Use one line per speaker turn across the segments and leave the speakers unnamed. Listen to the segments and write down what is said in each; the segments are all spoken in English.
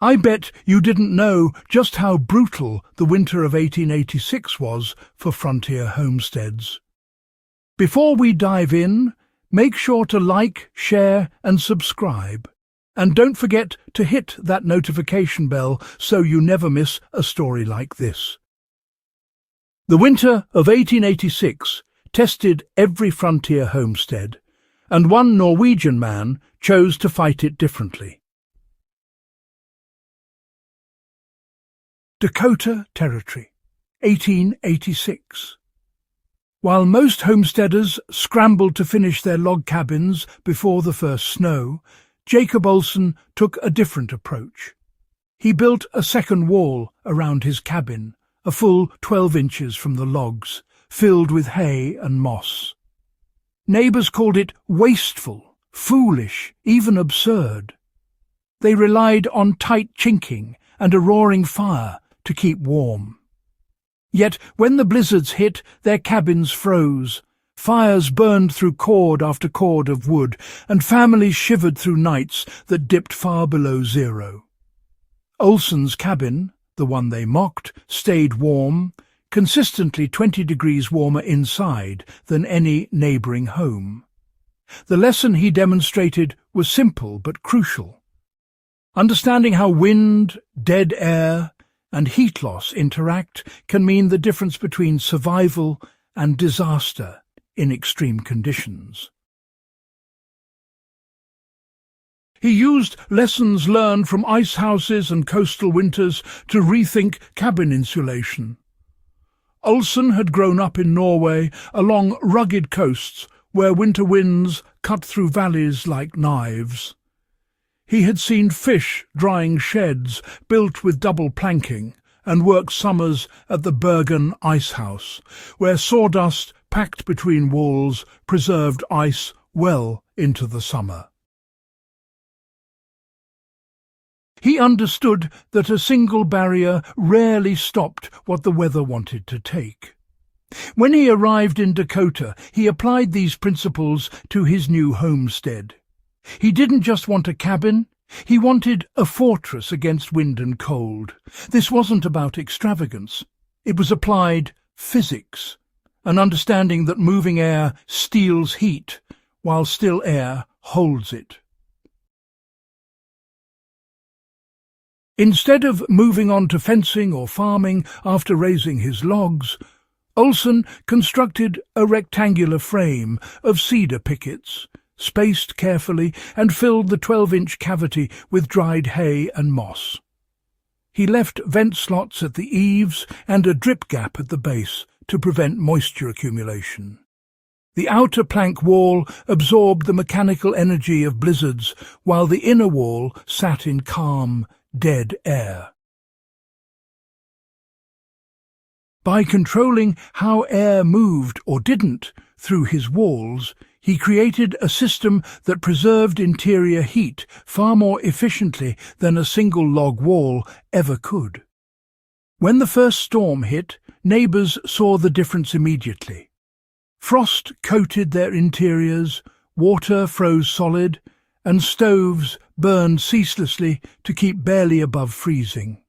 I bet you didn't know just how brutal the winter of 1886 was for frontier homesteads. Before we dive in, make sure to like, share and subscribe. And don't forget to hit that notification bell so you never miss a story like this. The winter of 1886 tested every frontier homestead, and one Norwegian man chose to fight it differently. Dakota Territory, 1886. While most homesteaders scrambled to finish their log cabins before the first snow, Jacob Olsen took a different approach. He built a second wall around his cabin, a full 12 inches from the logs, filled with hay and moss. Neighbours called it wasteful, foolish, even absurd. They relied on tight chinking and a roaring fire to keep warm. Yet when the blizzards hit, their cabins froze. Fires burned through cord after cord of wood, and families shivered through nights that dipped far below zero. Olsen's cabin, the one they mocked, stayed warm, consistently 20 degrees warmer inside than any neighbouring home. The lesson he demonstrated was simple but crucial. Understanding how wind, dead air, and heat loss interact can mean the difference between survival and disaster in extreme conditions. He used lessons learned from ice houses and coastal winters to rethink cabin insulation. Olsen had grown up in Norway along rugged coasts where winter winds cut through valleys like knives. He had seen fish drying sheds built with double planking and worked summers at the Bergen ice house, where sawdust packed between walls preserved ice well into the summer. He understood that a single barrier rarely stopped what the weather wanted to take. When he arrived in Dakota, he applied these principles to his new homestead. He didn't just want a cabin, he wanted a fortress against wind and cold. This wasn't about extravagance. It was applied physics, an understanding that moving air steals heat, while still air holds it. Instead of moving on to fencing or farming after raising his logs, Olsen constructed a rectangular frame of cedar pickets, spaced carefully, and filled the 12-inch cavity with dried hay and moss. He left vent slots at the eaves and a drip gap at the base to prevent moisture accumulation. The outer plank wall absorbed the mechanical energy of blizzards, while the inner wall sat in calm, dead air. By controlling how air moved or didn't through his walls, he created a system that preserved interior heat far more efficiently than a single log wall ever could. When the first storm hit, neighbours saw the difference immediately. Frost coated their interiors, water froze solid, and stoves burned ceaselessly to keep barely above freezing.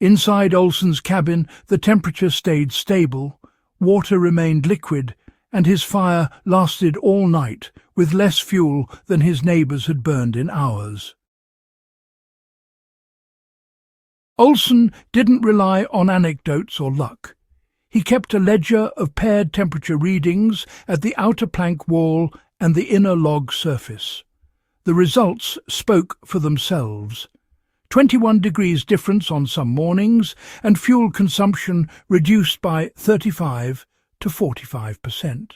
Inside Olsen's cabin, the temperature stayed stable, water remained liquid, and his fire lasted all night with less fuel than his neighbours had burned in hours. Olsen didn't rely on anecdotes or luck. He kept a ledger of paired temperature readings at the outer plank wall and the inner log surface. The results spoke for themselves. 21 degrees difference on some mornings, and fuel consumption reduced by 35 to 45%.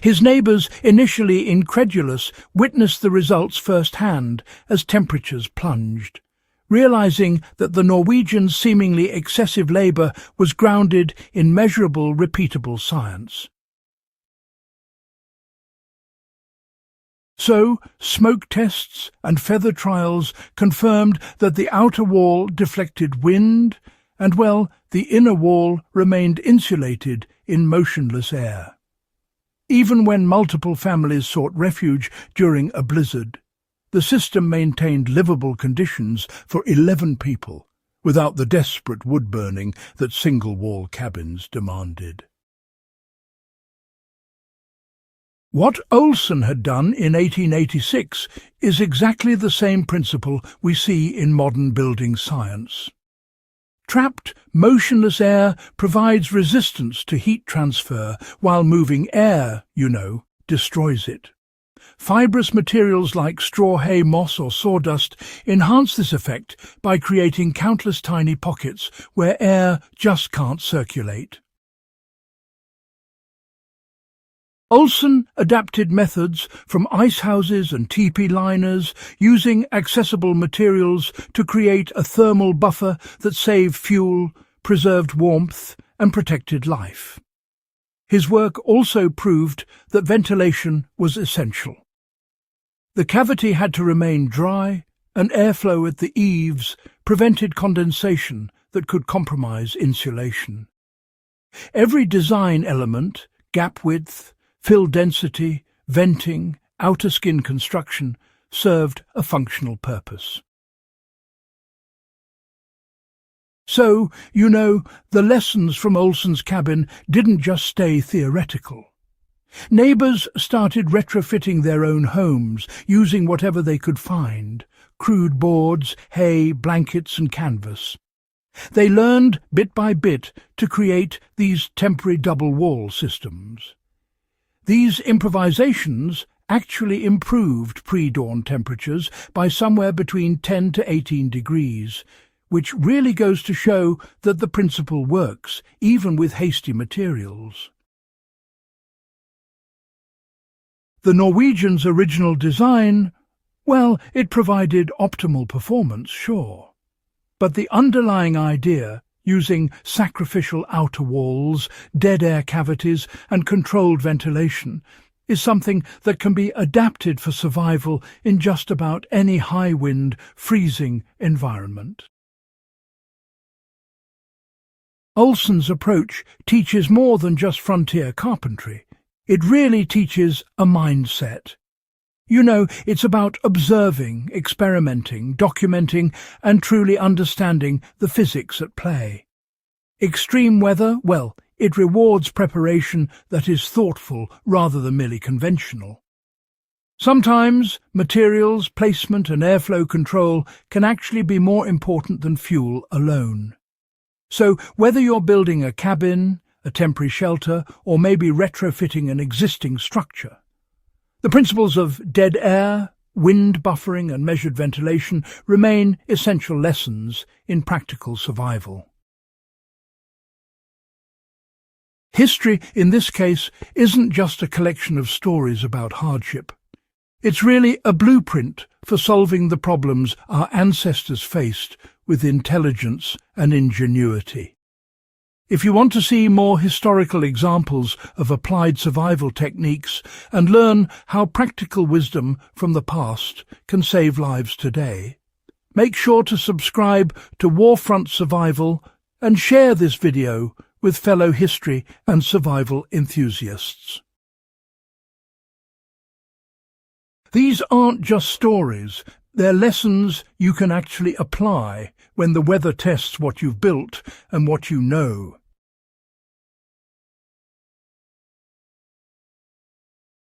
His neighbours, initially incredulous, witnessed the results firsthand as temperatures plunged, realising that the Norwegians' seemingly excessive labour was grounded in measurable, repeatable science. So, smoke tests and feather trials confirmed that the outer wall deflected wind, and, well, the inner wall remained insulated in motionless air. Even when multiple families sought refuge during a blizzard, The system maintained livable conditions for 11 people, without the desperate wood-burning that single-wall cabins demanded. What Olsen had done in 1886 is exactly the same principle we see in modern building science. Trapped, motionless air provides resistance to heat transfer, while moving air, destroys it. Fibrous materials like straw, hay, moss or sawdust enhance this effect by creating countless tiny pockets where air just can't circulate. Olsen adapted methods from ice houses and teepee liners, using accessible materials to create a thermal buffer that saved fuel, preserved warmth, and protected life. His work also proved that ventilation was essential. The cavity had to remain dry, and airflow at the eaves prevented condensation that could compromise insulation. Every design element, gap width, fill density, venting, outer skin construction, served a functional purpose. So, the lessons from Olsen's cabin didn't just stay theoretical. Neighbours started retrofitting their own homes, using whatever they could find: crude boards, hay, blankets and canvas. They learned, bit by bit, to create these temporary double-wall systems. These improvisations actually improved pre-dawn temperatures by somewhere between 10 to 18 degrees, which really goes to show that the principle works, even with hasty materials. The Norwegian's original design, well, it provided optimal performance, sure. But the underlying idea, using sacrificial outer walls, dead air cavities and controlled ventilation, is something that can be adapted for survival in just about any high-wind, freezing environment. Olsen's approach teaches more than just frontier carpentry. It really teaches a mindset. It's about observing, experimenting, documenting, and truly understanding the physics at play. Extreme weather, well, it rewards preparation that is thoughtful rather than merely conventional. Sometimes materials, placement, and airflow control can actually be more important than fuel alone. So whether you're building a cabin, a temporary shelter, or maybe retrofitting an existing structure, the principles of dead air, wind buffering and measured ventilation remain essential lessons in practical survival. History, in this case, isn't just a collection of stories about hardship. It's really a blueprint for solving the problems our ancestors faced with intelligence and ingenuity. If you want to see more historical examples of applied survival techniques and learn how practical wisdom from the past can save lives today, make sure to subscribe to Warfront Survival and share this video with fellow history and survival enthusiasts. These aren't just stories, they're lessons you can actually apply when the weather tests what you've built and what you know.